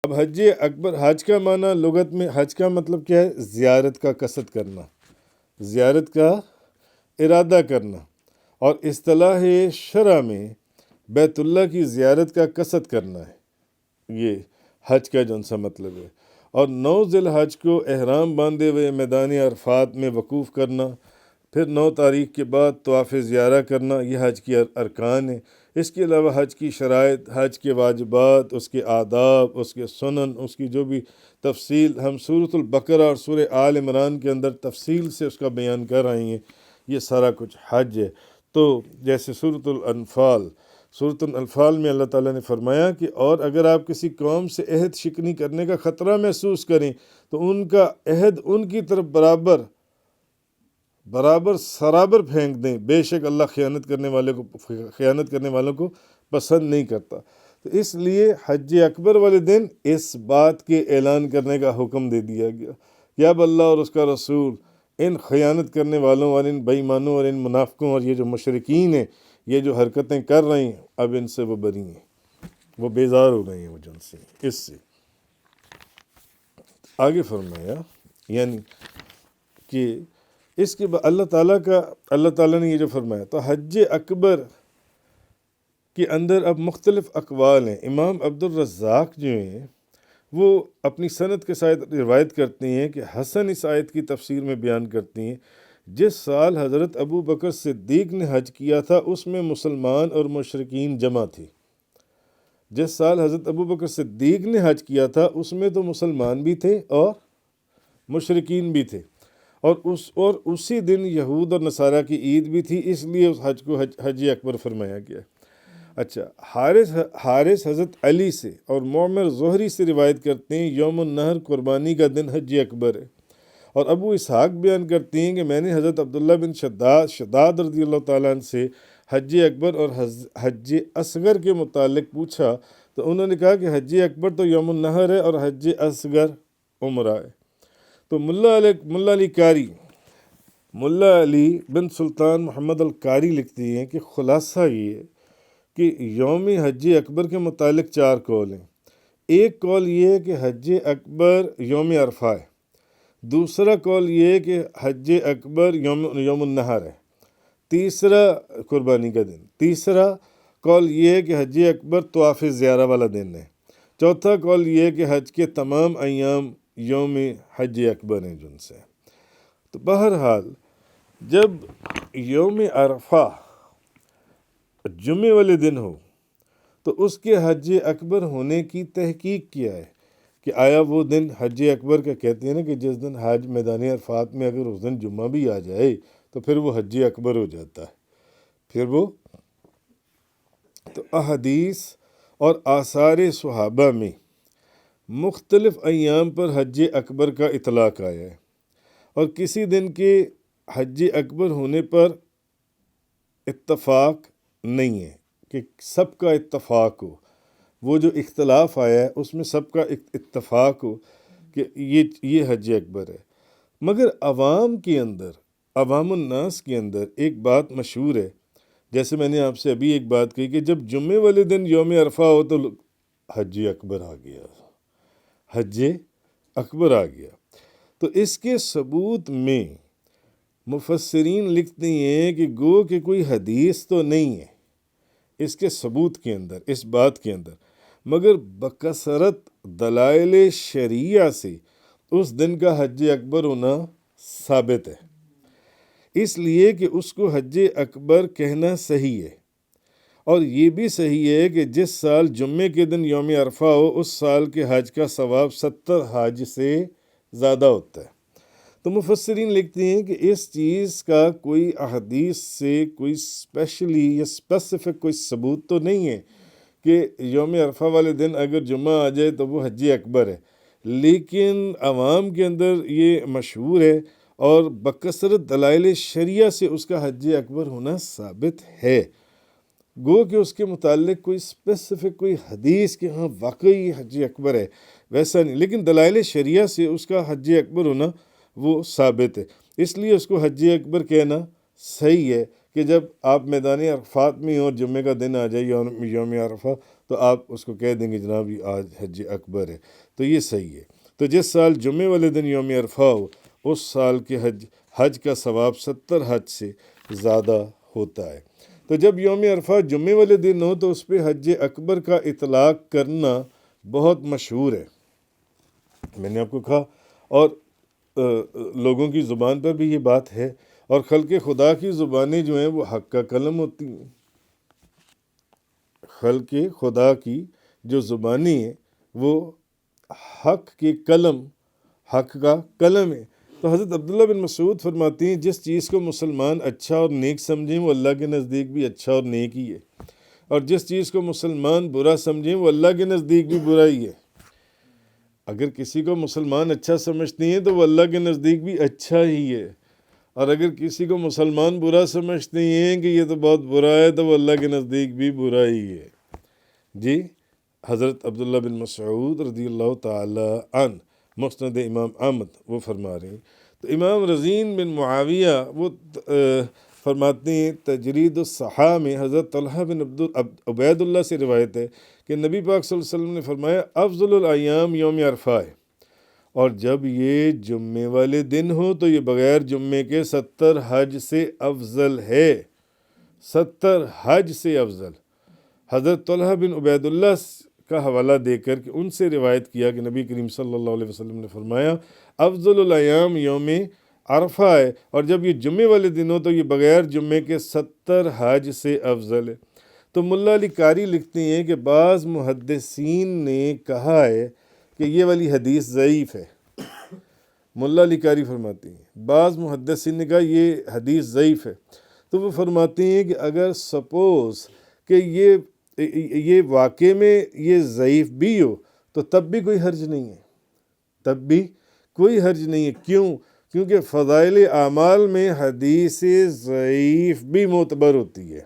اب حج اکبر، حج کا معنی لغت میں، حج کا مطلب کیا ہے؟ زیارت کا قصد کرنا، زیارت کا ارادہ کرنا، اور اصطلاح شرع میں بیت اللہ کی زیارت کا قصد کرنا ہے، یہ حج کا جون سا مطلب ہے۔ اور 9 ذی الحج کو احرام باندھے ہوئے میدان عرفات میں وقوف کرنا، پھر 9 تاریخ کے بعد طواف زیارہ کرنا، یہ حج کی ارکان ہیں۔ اس کے علاوہ حج کی شرائط، حج کے واجبات، اس کے آداب، اس کے سنن، اس کی جو بھی تفصیل ہم سورۃ البقرہ اور سورہ آل عمران کے اندر تفصیل سے اس کا بیان کر رہے ہیں، یہ سارا کچھ حج ہے۔ تو جیسے سورۃ الانفال میں اللہ تعالیٰ نے فرمایا کہ اور اگر آپ کسی قوم سے عہد شکنی کرنے کا خطرہ محسوس کریں تو ان کا عہد ان کی طرف برابر سرابر پھینک دیں، بے شک اللہ خیانت کرنے والوں کو پسند نہیں کرتا۔ تو اس لیے حج اکبر والے دن اس بات کے اعلان کرنے کا حکم دے دیا گیا کہ اب اللہ اور اس کا رسول ان خیانت کرنے والوں اور ان بے ایمانوں اور ان منافقوں اور یہ جو مشرکین ہیں، یہ جو حرکتیں کر رہے ہیں، اب ان سے وہ بری ہیں، وہ بیزار ہو گئے ہیں وہ جن سے، اس سے آگے فرمایا یعنی کہ اس کے بعد اللہ تعالیٰ نے یہ جو فرمایا، تو حج اکبر کے اندر اب مختلف اقوال ہیں۔ امام عبد الرزاق جو ہیں وہ اپنی سند کے ساتھ روایت کرتے ہیں کہ حسن اس آیت کی تفسیر میں بیان کرتے ہیں، جس سال حضرت ابو بکر صدیق نے حج کیا تھا اس میں مسلمان اور مشرکین جمع تھے۔ جس سال حضرت ابو بکر صدیق نے حج کیا تھا اس میں تو مسلمان بھی تھے اور مشرکین بھی تھے، اور اسی دن یہود اور نصارہ کی عید بھی تھی، اس لیے اس حج کو حج اکبر فرمایا گیا۔ اچھا، حارث حضرت علی سے اور معمر زہری سے روایت کرتے ہیں یوم النحر قربانی کا دن حج اکبر ہے۔ اور ابو اسحاق بیان کرتے ہیں کہ میں نے حضرت عبداللہ بن شداد رضی اللہ تعالیٰ عنہ سے حج اکبر اور حج اصغر کے متعلق پوچھا تو انہوں نے کہا کہ حج اکبر تو یوم النحر ہے اور حج اصغر عمرہ ہے۔ تو ملا علی بن سلطان محمد القاری لکھتی ہیں کہ خلاصہ یہ ہے کہ یوم حج اکبر کے متعلق 4 قول ہیں۔ ایک قول یہ ہے کہ حج اکبر یوم عرفہ ہے، دوسرا قول یہ ہے کہ حج اکبر یوم النحر ہے، تیسرا قربانی کا دن، تیسرا قول یہ ہے کہ حج اکبر طواف زیارہ والا دن ہے، چوتھا قول یہ ہے کہ حج کے تمام ایام یوم حج اکبر ہیں جن سے۔ تو بہرحال جب یوم عرفہ جمعے والے دن ہو تو اس کے حج اکبر ہونے کی تحقیق کیا ہے کہ آیا وہ دن حج اکبر کا کہتے ہیں نا کہ جس دن حج میدان عرفات میں اگر اس دن جمعہ بھی آ جائے تو پھر وہ حج اکبر ہو جاتا ہے، پھر وہ تو احادیث اور آثار صحابہ میں مختلف ایام پر حج اکبر کا اطلاق آیا ہے، اور کسی دن کے حج اکبر ہونے پر اتفاق نہیں ہے کہ سب کا اتفاق ہو، وہ جو اختلاف آیا ہے اس میں سب کا اتفاق ہو کہ یہ حج اکبر ہے۔ مگر عوام الناس کے اندر ایک بات مشہور ہے، جیسے میں نے آپ سے ابھی ایک بات کہی کہ جب جمعے والے دن یوم عرفہ ہو تو حج اکبر آ گیا، حج اکبر آ گیا۔ تو اس کے ثبوت میں مفسرین لکھتے ہیں کہ گو کہ کوئی حدیث تو نہیں ہے اس کے ثبوت کے اندر، اس بات کے اندر، مگر بکثرت دلائل شرعیہ سے اس دن کا حج اکبر ہونا ثابت ہے، اس لیے کہ اس کو حج اکبر کہنا صحیح ہے۔ اور یہ بھی صحیح ہے کہ جس سال جمعے کے دن یوم عرفہ ہو اس سال کے حج کا ثواب 70 حج سے زیادہ ہوتا ہے۔ تو مفسرین لکھتے ہیں کہ اس چیز کا کوئی احادیث سے کوئی اسپیشلی یا اسپیسیفک کوئی ثبوت تو نہیں ہے کہ یوم عرفہ والے دن اگر جمعہ آ جائے تو وہ حج اکبر ہے، لیکن عوام کے اندر یہ مشہور ہے اور بکثرت دلائل شرعیہ سے اس کا حج اکبر ہونا ثابت ہے۔ گو کہ اس کے متعلق کوئی اسپیسیفک کوئی حدیث کہ ہاں واقعی حج اکبر ہے ویسا نہیں، لیکن دلائل شرعیہ سے اس کا حج اکبر ہونا وہ ثابت ہے، اس لیے اس کو حج اکبر کہنا صحیح ہے کہ جب آپ میدان عرفات میں اور جمعے کا دن آ جائے یوم عرفہ تو آپ اس کو کہہ دیں گے جناب یہ آج حج اکبر ہے، تو یہ صحیح ہے۔ تو جس سال جمعے والے دن یوم عرفہ ہو اس سال کے حج کا ثواب 70 حج سے زیادہ ہوتا ہے۔ تو جب یوم عرفہ جمعے والے دن ہو تو اس پہ حج اکبر کا اطلاق کرنا بہت مشہور ہے، میں نے آپ کو کہا، اور لوگوں کی زبان پر بھی یہ بات ہے، اور خلق خدا کی زبانیں جو ہیں وہ حق کا قلم ہوتی ہیں۔ خلق خدا کی جو زبانیں ہیں وہ حق کے قلم، حق کا قلم ہے۔ تو حضرت عبداللہ بن مسعود فرماتی ہیں جس چیز کو مسلمان اچھا اور نیک سمجھیں وہ اللہ کے نزدیک بھی اچھا اور نیک ہی ہے، اور جس چیز کو مسلمان برا سمجھیں وہ اللہ کے نزدیک بھی برا ہی ہے۔ اگر کسی کو مسلمان اچھا سمجھتے ہیں تو وہ اللہ کے نزدیک بھی اچھا ہی ہے، اور اگر کسی کو مسلمان برا سمجھتے ہیں کہ یہ تو بہت برا ہے تو وہ اللہ کے نزدیک بھی برا ہی ہے۔ جی حضرت عبداللہ بن مسعود رضی اللہ تعالی عنہ، مسند امام احمد، وہ فرما رہے ہیں۔ تو امام رزین بن معاویہ وہ فرماتے ہیں تجرید الصحاح میں حضرت طلحہ بن عبید اللہ سے روایت ہے کہ نبی پاک صلی اللہ علیہ وسلم نے فرمایا افضل الایام یوم عرفہ ہے، اور جب یہ جمعے والے دن ہو تو یہ بغیر جمعے کے 70 حج سے افضل ہے، 70 حج سے افضل۔ حضرت طلحہ بن عبید اللہ کا حوالہ دے کر کہ ان سے روایت کیا کہ نبی کریم صلی اللہ علیہ وسلم نے فرمایا افضل الایام یوم عرفہ ہے، اور جب یہ جمعے والے دن ہو تو یہ بغیر جمعے کے 70 حج سے افضل ہے۔ تو ملا علی قاری لکھتے ہیں کہ بعض محدثین نے کہا ہے کہ یہ والی حدیث ضعیف ہے۔ ملا علی قاری فرماتے ہیں بعض محدثین نے کہا یہ حدیث ضعیف ہے، تو وہ فرماتے ہیں کہ اگر سپوز کہ یہ واقع میں یہ ضعیف بھی ہو تو تب بھی کوئی حرج نہیں ہے، تب بھی کوئی حرج نہیں ہے۔ کیوں؟ کیونکہ فضائل اعمال میں حدیث ضعیف بھی معتبر ہوتی ہے،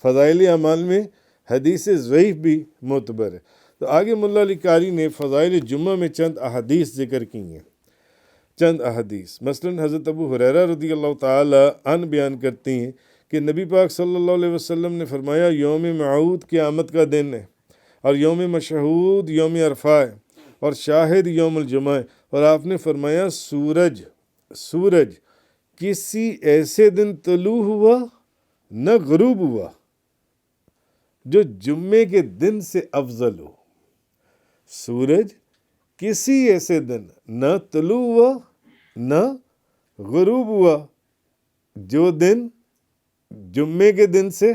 فضائل اعمال میں حدیث ضعیف بھی معتبر ہے۔ تو آگے ملا علی قاری نے فضائل جمعہ میں چند احادیث ذکر کی ہیں، چند احادیث، مثلا حضرت ابو ہریرہ رضی اللہ تعالی عنہ بیان کرتے ہیں کہ نبی پاک صلی اللہ علیہ وسلم نے فرمایا یوم موعود قیامت کا دن ہے، اور یوم مشہود یوم عرفہ ہے، اور شاہد یوم الجمعہ ہے، اور آپ نے فرمایا سورج کسی ایسے دن طلوع ہوا نہ غروب ہوا جو جمعے کے دن سے افضل ہو۔ سورج کسی ایسے دن نہ طلوع ہوا نہ غروب ہوا جو دن جمعے کے دن سے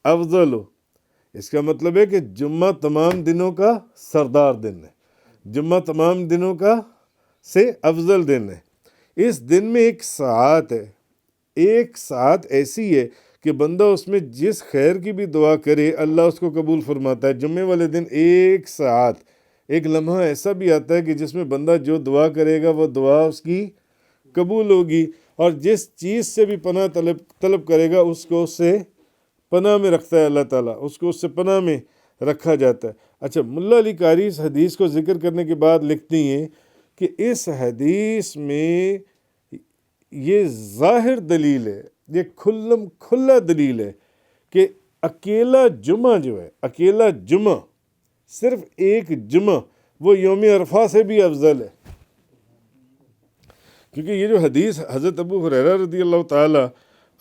افضل ہو۔ اس کا مطلب ہے کہ جمعہ تمام دنوں کا سردار دن ہے، جمعہ تمام دنوں کا سے افضل دن ہے۔ اس دن میں ایک ساعت ہے، ایک ساعت ایسی ہے کہ بندہ اس میں جس خیر کی بھی دعا کرے اللہ اس کو قبول فرماتا ہے۔ جمعے والے دن ایک ساعت، ایک لمحہ ایسا بھی آتا ہے کہ جس میں بندہ جو دعا کرے گا وہ دعا اس کی قبول ہوگی، اور جس چیز سے بھی پناہ طلب کرے گا اس کو اس سے پناہ میں رکھتا ہے اللہ تعالیٰ، اس کو اس سے پناہ میں رکھا جاتا ہے۔ اچھا، ملا علی قاری اس حدیث کو ذکر کرنے کے بعد لکھتی ہیں کہ اس حدیث میں یہ ظاہر دلیل ہے، یہ کھلا دلیل ہے کہ اکیلا جمعہ جو ہے، اکیلا جمعہ، صرف ایک جمعہ وہ یوم عرفہ سے بھی افضل ہے۔ کیونکہ یہ جو حدیث حضرت ابو ہریرہ رضی اللہ تعالی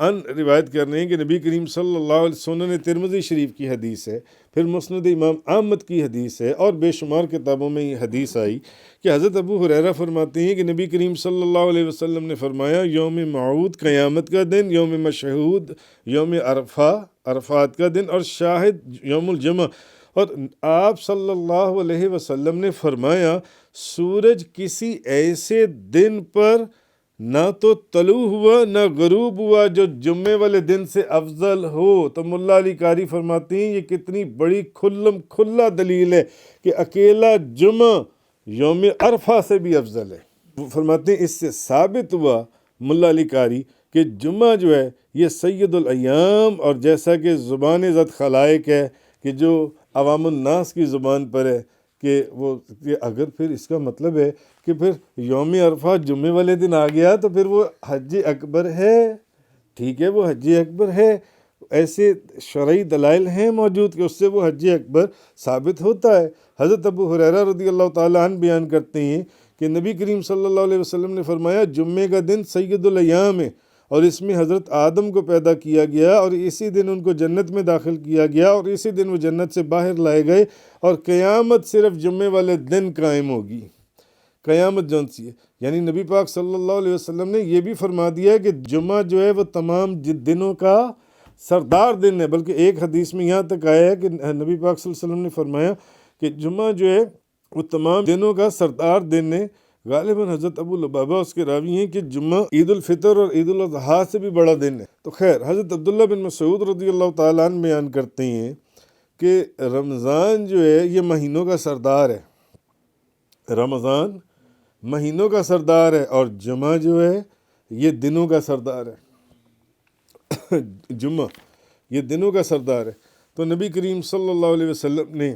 عنہ روایت کر رہے ہیں کہ نبی کریم صلی اللہ علیہ وسلم نے ترمذی شریف کی حدیث ہے، پھر مسند امام احمد کی حدیث ہے، اور بے شمار کتابوں میں یہ حدیث آئی کہ حضرت ابو ہریرہ فرماتے ہیں کہ نبی کریم صلی اللہ علیہ وسلم نے فرمایا یوم موعود قیامت کا دن، یوم مشہود یوم عرفہ عرفات کا دن، اور شاہد یوم الجمعہ، اور آپ صلی اللہ علیہ وسلم نے فرمایا سورج کسی ایسے دن پر نہ تو طلوع ہوا نہ غروب ہوا جو جمعے والے دن سے افضل ہو۔ تو ملا علی قاری فرماتی ہیں یہ کتنی بڑی کھلا دلیل ہے کہ اکیلا جمعہ یوم عرفہ سے بھی افضل ہے۔ وہ فرماتے ہیں اس سے ثابت ہوا ملا علی قاری کہ جمعہ جو ہے یہ سید الایام، اور جیسا کہ زبان ذات خلائق ہے کہ جو عوام الناس کی زبان پر ہے، کہ وہ اگر پھر اس کا مطلب ہے کہ پھر یوم عرفہ جمعے والے دن آ گیا تو پھر وہ حج اکبر ہے، ٹھیک ہے وہ حج اکبر ہے، ایسے شرعی دلائل ہیں موجود کہ اس سے وہ حج اکبر ثابت ہوتا ہے۔ حضرت ابو ہریرہ رضی اللہ تعالیٰ عنہ بیان کرتے ہیں کہ نبی کریم صلی اللہ علیہ وسلم نے فرمایا جمعے کا دن سید الایام ہے، اور اس میں حضرت آدم کو پیدا کیا گیا، اور اسی دن ان کو جنت میں داخل کیا گیا، اور اسی دن وہ جنت سے باہر لائے گئے، اور قیامت صرف جمعے والے دن قائم ہوگی، قیامت جون سی ہے۔ یعنی نبی پاک صلی اللہ علیہ وسلم نے یہ بھی فرما دیا کہ جمعہ جو ہے وہ تمام دنوں کا سردار دن ہے، بلکہ ایک حدیث میں یہاں تک آیا ہے کہ نبی پاک صلی اللہ علیہ وسلم نے فرمایا کہ جمعہ جو ہے وہ تمام دنوں کا سردار دن ہے۔ غالباً حضرت ابو لبابہ اس کے راوی ہیں کہ جمعہ عید الفطر اور عید الاضحیٰ سے بھی بڑا دن ہے۔ تو خیر حضرت عبداللہ بن مسعود رضی اللہ تعالیٰ عنہ بیان کرتے ہیں کہ رمضان جو ہے یہ مہینوں کا سردار ہے، رمضان مہینوں کا سردار ہے، اور جمعہ جو ہے یہ دنوں کا سردار ہے، جمعہ یہ دنوں کا سردار ہے۔ تو نبی کریم صلی اللہ علیہ وسلم نے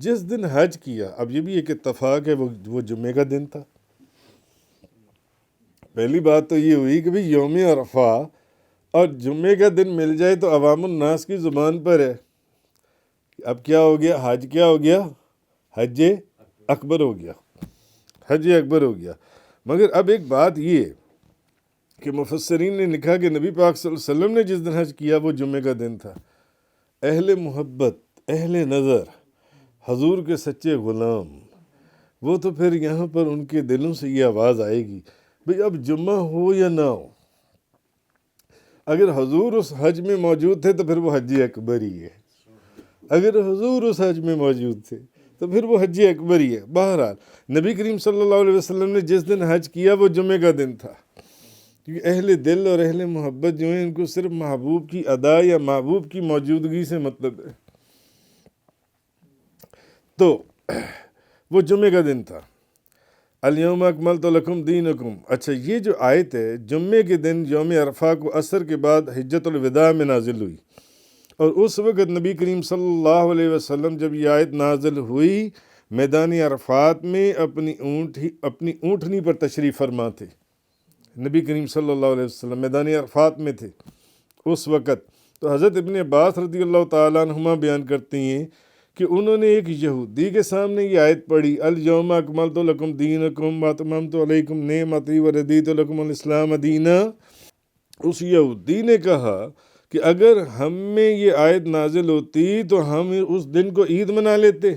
جس دن حج کیا، اب یہ بھی ایک اتفاق ہے، وہ جمعے کا دن تھا۔ پہلی بات تو یہ ہوئی کہ بھئی یوم عرفہ اور جمعے کا دن مل جائے تو عوام الناس کی زبان پر ہے۔ اب کیا ہو گیا؟ حج کیا ہو گیا؟ حج اکبر ہو گیا، حج اکبر ہو گیا۔ مگر اب ایک بات یہ کہ مفسرین نے لکھا کہ نبی پاک صلی اللہ علیہ وسلم نے جس دن حج کیا وہ جمعے کا دن تھا۔ اہل محبت، اہل نظر، حضور کے سچے غلام، وہ تو پھر یہاں پر ان کے دلوں سے یہ آواز آئے گی بھئی اب جمعہ ہو یا نہ ہو، اگر حضور اس حج میں موجود تھے تو پھر وہ حج اکبر ہی ہے، اگر حضور اس حج میں موجود تھے تو پھر وہ حج اکبر ہی ہے۔ بہرحال نبی کریم صلی اللہ علیہ وسلم نے جس دن حج کیا وہ جمعے کا دن تھا، کیونکہ اہل دل اور اہل محبت جو ہیں ان کو صرف محبوب کی ادا یا محبوب کی موجودگی سے مطلب ہے۔ تو وہ جمعے کا دن تھا۔ الیوم اکملت لکم دینکم، اچھا یہ جو آیت ہے جمعے کے دن یوم عرفہ کو عصر کے بعد حجۃ الوداع میں نازل ہوئی، اور اس وقت نبی کریم صلی اللہ علیہ وسلم جب یہ آیت نازل ہوئی میدان عرفات میں اپنی اونٹنی پر تشریف فرما تھے۔ نبی کریم صلی اللہ علیہ وسلم میدان عرفات میں تھے اس وقت۔ تو حضرت ابن عباس رضی اللہ تعالیٰ عنہما بیان کرتے ہیں کہ انہوں نے ایک یہودی کے سامنے یہ آیت پڑھی، الیوم اکملت لکم دینکم واتممت علیکم نعمتی وردیت لکم الاسلام دینا۔ اس یہودی نے کہا کہ اگر ہم میں یہ آیت نازل ہوتی تو ہم اس دن کو عید منا لیتے،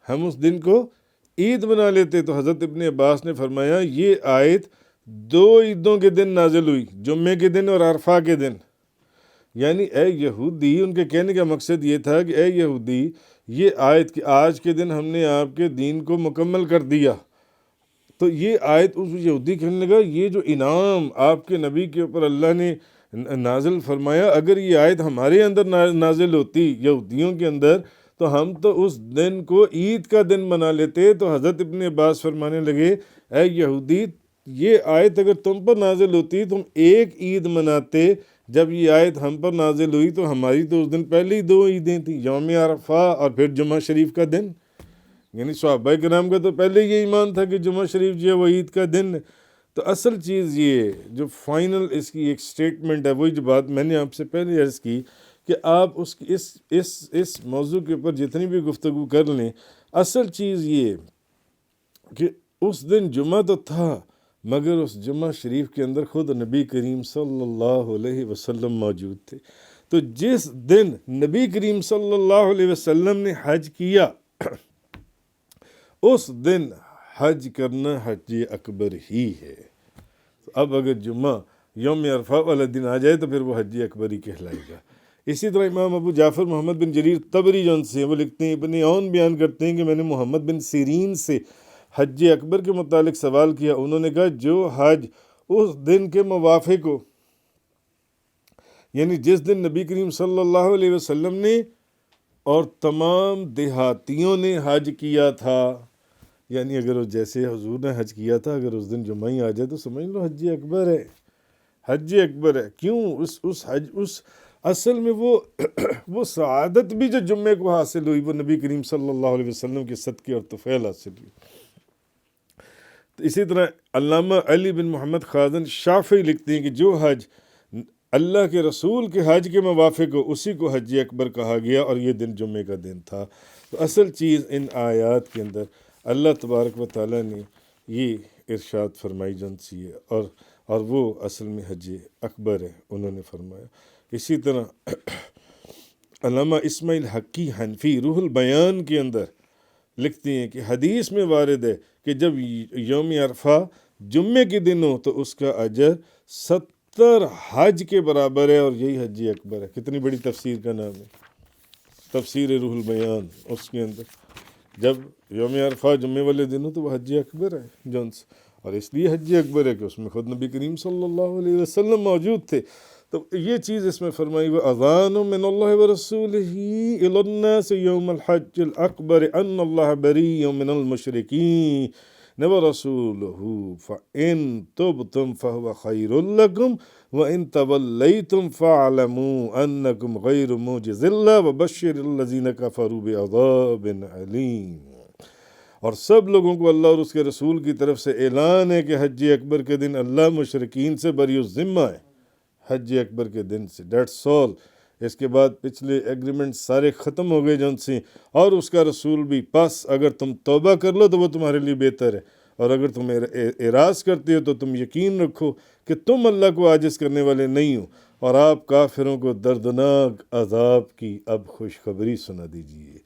ہم اس دن کو عید منا لیتے۔ تو حضرت ابن عباس نے فرمایا یہ آیت دو عیدوں کے دن نازل ہوئی، جمعے کے دن اور عرفہ کے دن۔ یعنی اے یہودی، ان کے کہنے کا مقصد یہ تھا کہ اے یہودی یہ آیت کہ آج کے دن ہم نے آپ کے دین کو مکمل کر دیا، تو یہ آیت اس یہودی کہنے لگا یہ جو انعام آپ کے نبی کے اوپر اللہ نے نازل فرمایا، اگر یہ آیت ہمارے اندر نازل ہوتی یہودیوں کے اندر تو ہم تو اس دن کو عید کا دن منا لیتے۔ تو حضرت ابن عباس فرمانے لگے اے یہودی یہ آیت اگر تم پر نازل ہوتی تم ایک عید مناتے، جب یہ آیت ہم پر نازل ہوئی تو ہماری تو اس دن پہلے ہی دو عیدیں تھیں، یوم عرفہ اور پھر جمعہ شریف کا دن۔ یعنی صحابہ کرام کا تو پہلے یہ ایمان تھا کہ جمعہ شریف جو ہے وہ عید کا دن ہے۔ تو اصل چیز یہ جو فائنل اس کی ایک سٹیٹمنٹ ہے، وہی جو بات میں نے آپ سے پہلے عرض کی کہ آپ اس موضوع کے اوپر جتنی بھی گفتگو کر لیں، اصل چیز یہ کہ اس دن جمعہ تو تھا مگر اس جمعہ شریف کے اندر خود نبی کریم صلی اللہ علیہ وسلم موجود تھے۔ تو جس دن نبی کریم صلی اللہ علیہ وسلم نے حج کیا اس دن حج کرنا حج اکبر ہی ہے۔ اب اگر جمعہ یوم عرفہ والا دن آ جائے تو پھر وہ حج اکبر ہی کہلائے گا۔ اسی طرح امام ابو جعفر محمد بن جریر طبری جون سے وہ لکھتے ہیں، ابن عون بیان کرتے ہیں کہ میں نے محمد بن سیرین سے حج اکبر کے متعلق سوال کیا، انہوں نے کہا جو حج اس دن کے موافق ہو، یعنی جس دن نبی کریم صلی اللہ علیہ وسلم نے اور تمام دیہاتیوں نے حج کیا تھا، یعنی اگر وہ جیسے حضور نے حج کیا تھا اگر اس دن جمعہ ہی آ جائے تو سمجھ لو حج اکبر ہے، حج اکبر ہے۔ کیوں؟ اس اصل میں وہ سعادت بھی جو جمعے کو حاصل ہوئی وہ نبی کریم صلی اللہ علیہ وسلم کے صدقے اور طفیل حاصل ہوئی۔ اسی طرح علامہ علی بن محمد خازن شافعی لکھتے ہیں کہ جو حج اللہ کے رسول کے حج کے موافق ہو اسی کو حج اکبر کہا گیا، اور یہ دن جمعے کا دن تھا۔ تو اصل چیز ان آیات کے اندر اللہ تبارک و تعالیٰ نے یہ ارشاد فرمائی جن سی ہے، اور وہ اصل میں حج اکبر ہے، انہوں نے فرمایا۔ اسی طرح علامہ اسماعیل حقی حنفی روح البیان کے اندر لکھتی ہیں کہ حدیث میں وارد ہے کہ جب یوم عرفہ جمعے کے دن ہو تو اس کا اجر 70 حج کے برابر ہے، اور یہی حج اکبر ہے۔ کتنی بڑی تفسیر کا نام ہے، تفسیر روح البیان۔ اس کے اندر جب یوم عرفہ جمعے والے دن ہو تو وہ حج اکبر ہے جونس، اور اس لیے حج اکبر ہے کہ اس میں خود نبی کریم صلی اللہ علیہ وسلم موجود تھے۔ تو یہ چیز اس میں فرمائی وہ اذان من اللہ ورسولہ الی الناس یوم الحج الاکبر ان اللہ بریء من المشرکین ورسولہ فإن تبتم فهو خیر لکم وإن تولیتم فاعلموا انکم غیر معجز اللہ وبشر الذین کفروا بعذاب علیم۔ اور سب لوگوں کو اللہ اور اس کے رسول کی طرف سے اعلان ہے کہ حج اکبر کے دن اللہ مشرکین سے بری الذمہ ہے، حج اکبر کے دن سے، دیٹس آل۔ اس کے بعد پچھلے ایگریمنٹ سارے ختم ہو گئے جن سے، اور اس کا رسول بھی، پس اگر تم توبہ کر لو تو وہ تمہارے لیے بہتر ہے، اور اگر تم اعراض کرتے ہو تو تم یقین رکھو کہ تم اللہ کو عاجز کرنے والے نہیں ہو، اور آپ کافروں کو دردناک عذاب کی اب خوشخبری سنا دیجیے۔